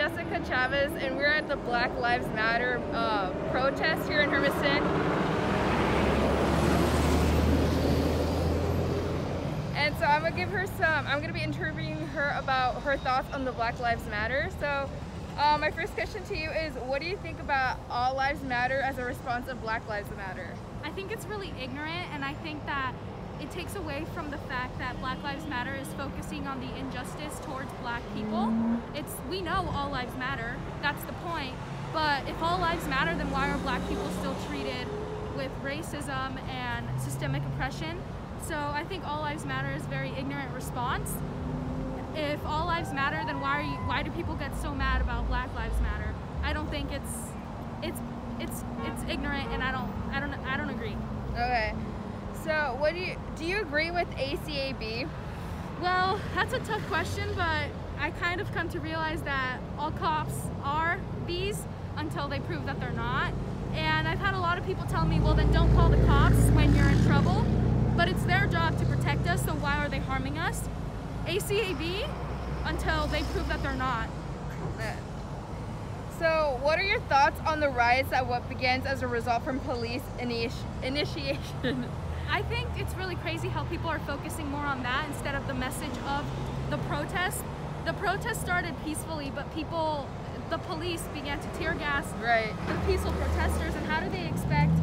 Jessica Chavez, and we're at the Black Lives Matter protest here in Hermiston. And so I'm gonna be interviewing her about her thoughts on the Black Lives Matter. So my first question to you is, what do you think about All Lives Matter as a response of Black Lives Matter? I think it's really ignorant, and I think that it takes away from the fact that Black Lives Matter is focusing on the injustice towards black people. We know all lives matter, that's the point, but if all lives matter, then why are black people still treated with racism and systemic oppression? So I think all lives matter is a very ignorant response. If all lives matter, then why do people get so mad about Black Lives Matter? I don't think it's ignorant, and I don't agree. Okay. So do you agree with ACAB? Well, that's a tough question, but I kind of come to realize that all cops are Bs until they prove that they're not. And I've had a lot of people tell me, well, then don't call the cops when you're in trouble. But it's their job to protect us, so why are they harming us? ACAB until they prove that they're not. So what are your thoughts on the riots that begins as a result from police initiation? I think it's really crazy how people are focusing more on that instead of the message of the protest. The protest started peacefully, but the police began to tear gas the peaceful protesters, and how do they expect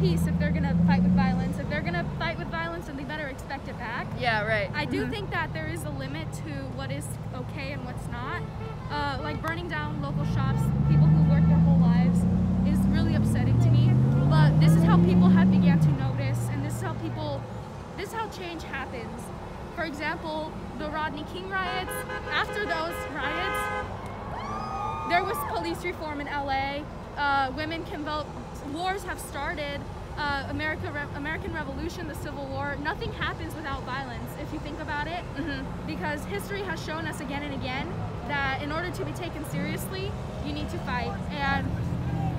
peace if they're gonna fight with violence? If they're gonna fight with violence, then they better expect it back. Yeah, right. I do think that there is a limit to what is okay and what's not. Like burning down local shops, people who work their whole lives, is really upsetting to me. But this is how people have began to notice, and this is how change happens. For example, the Rodney King riots. After those riots, there was police reform in LA. Women can vote. Wars have started. American Revolution, the Civil War. Nothing happens without violence, if you think about it. Because history has shown us again and again that in order to be taken seriously, you need to fight. And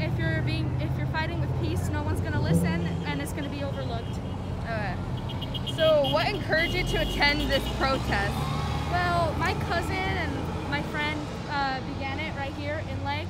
if you're fighting with peace, no one's gonna listen, and it's gonna be overlooked. Okay. So what encouraged you to attend this protest? Well, my cousin and my friend began it right here in Lake.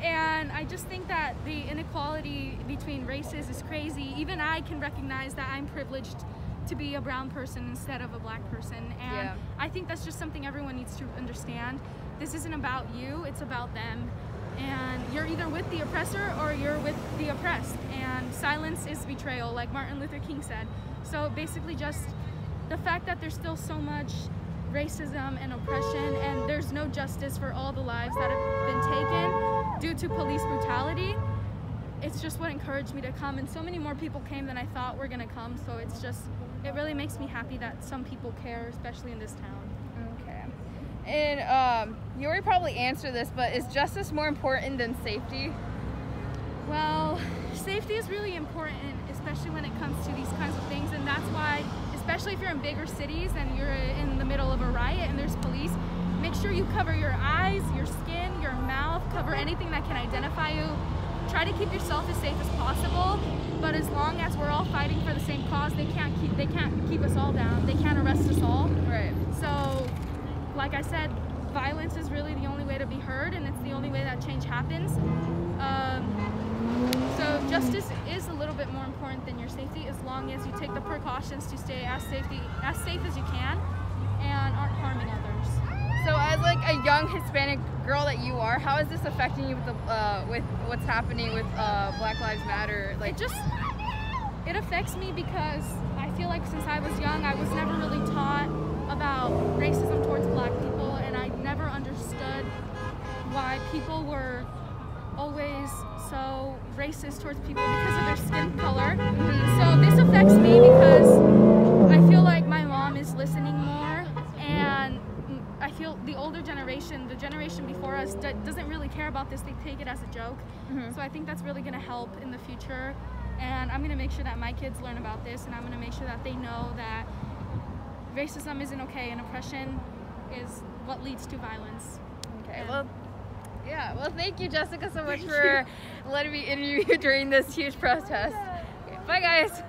And I just think that the inequality between races is crazy. Even I can recognize that I'm privileged to be a brown person instead of a black person. And I think that's just something everyone needs to understand. This isn't about you, it's about them. And you're either with the oppressor or you're with the oppressed. And silence is betrayal, like Martin Luther King said. So basically just the fact that there's still so much racism and oppression, and there's no justice for all the lives that have been taken due to police brutality, it's just what encouraged me to come. And so many more people came than I thought were gonna come, so it really makes me happy that some people care, especially in this town. Okay. And you already probably answered this, but is justice more important than safety? Well, safety is really important, especially when it comes to these kinds of things, and that's why, especially if you're in bigger cities and you're in the middle of a riot and there's police, make sure you cover your eyes, your skin, your mouth, cover anything that can identify you. Try to keep yourself as safe as possible, but as long as we're all fighting for the same cause, they can't keep us all down. They can't arrest us all. Right. So, like I said, violence is really the only way to be heard, and it's the only way that change happens. So justice is a little bit more important than your safety, as long as you take the precautions to stay as safe as you can and aren't harming others. So as like a young Hispanic girl that you are, how is this affecting you with what's happening with Black Lives Matter? Like, it affects me because I feel like since I was young, I was never really taught about racism towards black people, and I never understood why people were always so racist towards people because of their skin color. So this affects me because I feel like my mom is listening more, and I feel the older generation, the generation before us, doesn't really care about this. They take it as a joke. So I think that's really going to help in the future, and I'm going to make sure that my kids learn about this, and I'm going to make sure that they know that racism isn't okay and oppression is what leads to violence. Okay, well, yeah, well, thank you, Jessica, so much for letting me interview you during this huge protest. Okay, bye, guys.